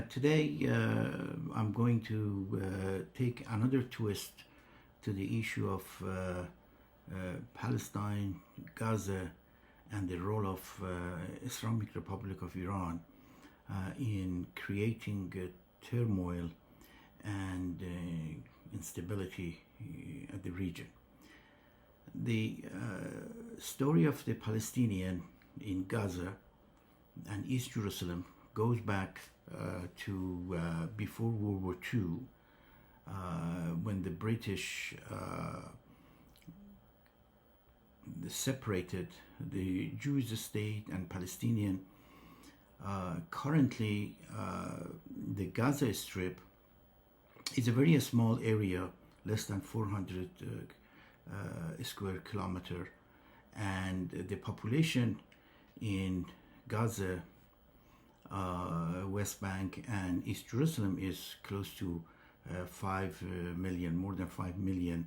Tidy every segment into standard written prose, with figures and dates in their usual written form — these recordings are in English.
Today, I'm going to take another twist to the issue of Palestine, Gaza, and the role of Islamic Republic of Iran in creating turmoil and instability at the region. The story of the Palestinian in Gaza and East Jerusalem goes back to before World War II, when the British separated the Jewish state and Palestinian. Currently, the Gaza Strip is a very small area, less than 400 square kilometer, and the population in Gaza, West Bank, and East Jerusalem is close to 5 million, more than 5 million,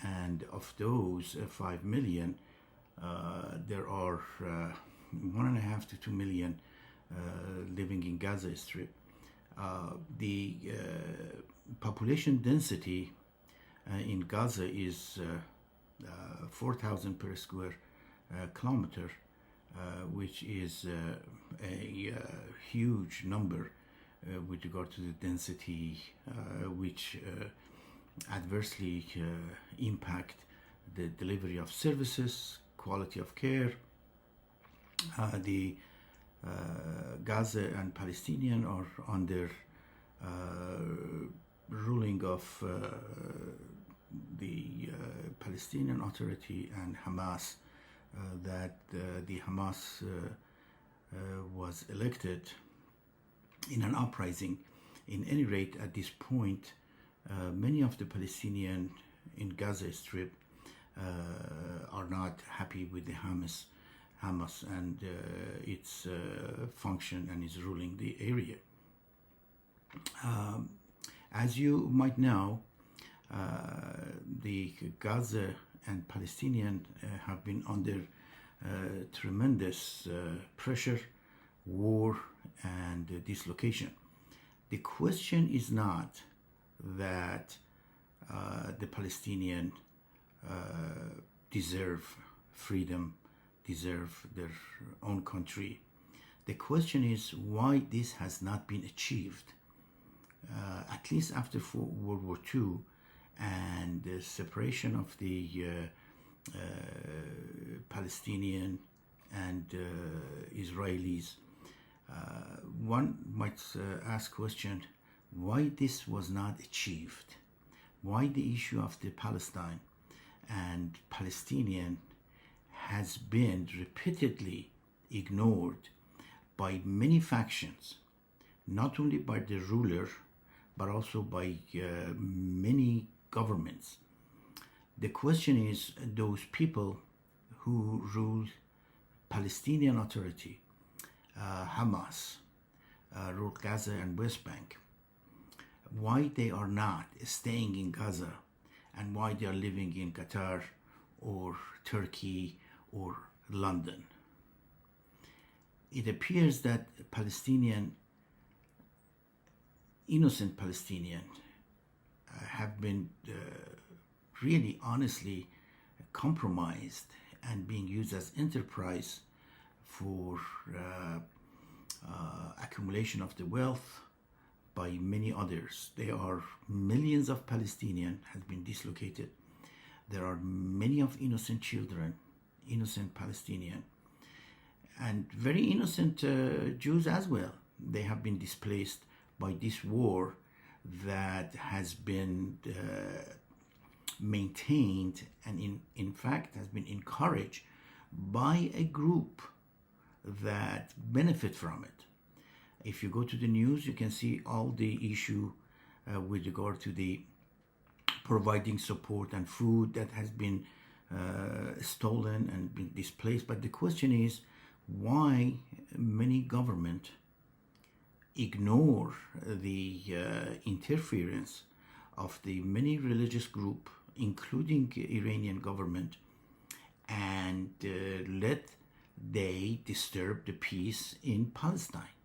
and of those 5 million, there are 1.5 to 2 million living in Gaza Strip. The population density in Gaza is 4,000 per square kilometer, which is a huge number with regard to the density, which adversely impact the delivery of services, quality of care. The Gaza and Palestinian are under ruling of the Palestinian Authority and Hamas, that the Hamas was elected in an uprising. In any rate, at this point, many of the Palestinians in Gaza Strip are not happy with the Hamas and its function and its ruling the area. As you might know, the Gaza and Palestinian have been under tremendous pressure, war, and dislocation. The question is not that the Palestinian deserve freedom, deserve their own country. The question is why this has not been achieved, at least after World War II and the separation of the Palestinian and Israelis. One might ask question, why this was not achieved? Why the issue of the Palestine and Palestinian has been repeatedly ignored by many factions, not only by the ruler, but also by many governments. The question is, those people who rule Palestinian Authority, Hamas, rule Gaza and West Bank, why they are not staying in Gaza and why they are living in Qatar or Turkey or London. It appears that innocent Palestinian have been really honestly compromised and being used as enterprise for accumulation of the wealth by many others. There are millions of Palestinians have been dislocated. There are many of innocent children, innocent Palestinian, and very innocent Jews as well. They have been displaced by this war that has been maintained and in fact has been encouraged by a group that benefit from it. If you go to the news, you can see all the issue with regard to the providing support and food that has been stolen and been displaced. But the question is, why many government ignore the interference of the many religious group, including Iranian government, and let they disturb the peace in Palestine.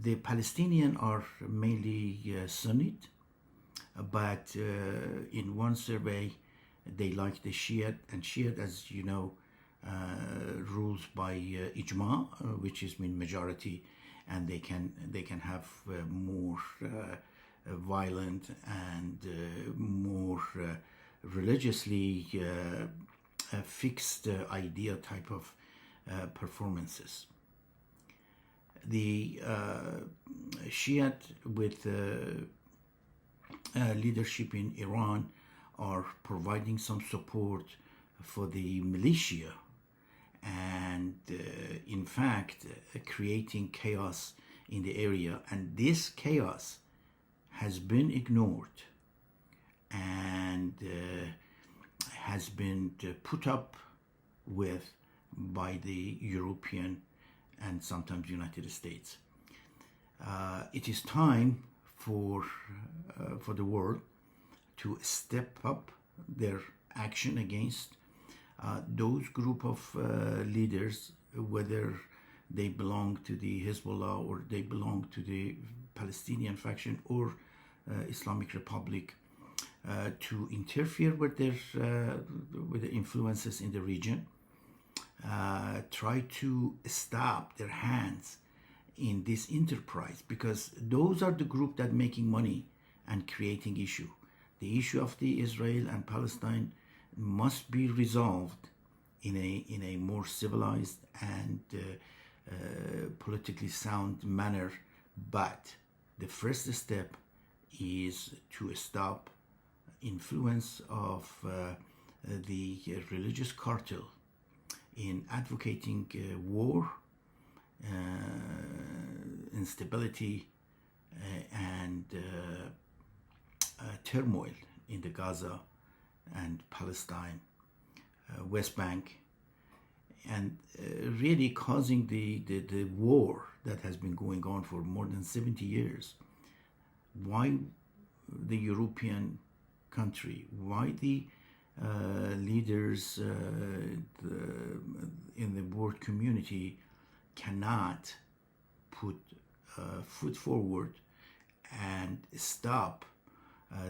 The Palestinians are mainly Sunnite, but in one survey, they like the Shiite, and Shiite, as you know, rules by ijma, which is mean majority, and they can have more violent and more religiously fixed idea type of performances. The Shiite with leadership in Iran are providing some support for the militia and in fact creating chaos in the area, and this chaos has been ignored and has been put up with by the European and sometimes United States. It is time for the world to step up their action against those group of leaders, whether they belong to the Hezbollah or they belong to the Palestinian faction or Islamic Republic, to interfere with the influences in the region, try to stop their hands in this enterprise, because those are the group that making money and creating issue. The issue of the Israel and Palestine must be resolved in a more civilized and politically sound manner, but the first step is to stop influence of the religious cartel in advocating war, instability, and turmoil in the Gaza and Palestine, West Bank, and really causing the war that has been going on for more than 70 years. Why the European country, why the leaders in the world community cannot put foot forward and stop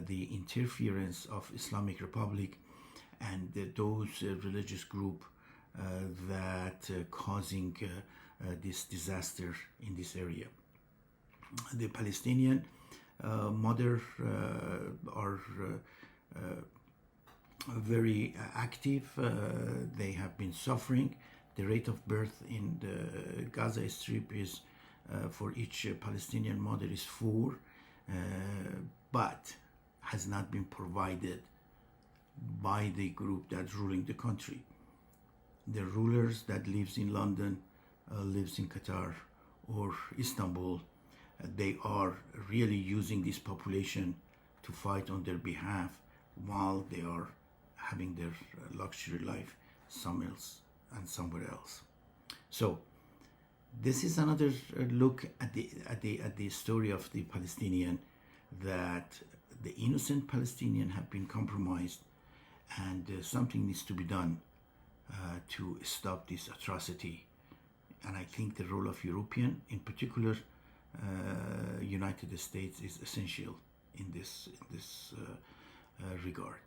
the interference of Islamic Republic and those religious group that causing this disaster in this area. The Palestinian mother are very active. They have been suffering. The rate of birth in the Gaza Strip is for each Palestinian mother is 4, but has not been provided by the group that's ruling the country. The rulers that lives in London, lives in Qatar or Istanbul, they are really using this population to fight on their behalf while they are having their luxury life somewhere else and somewhere else. So this is another look at the story of the Palestinian, that the innocent Palestinian have been compromised, and something needs to be done to stop this atrocity. And I think the role of European, in particular United States, is essential in this regard.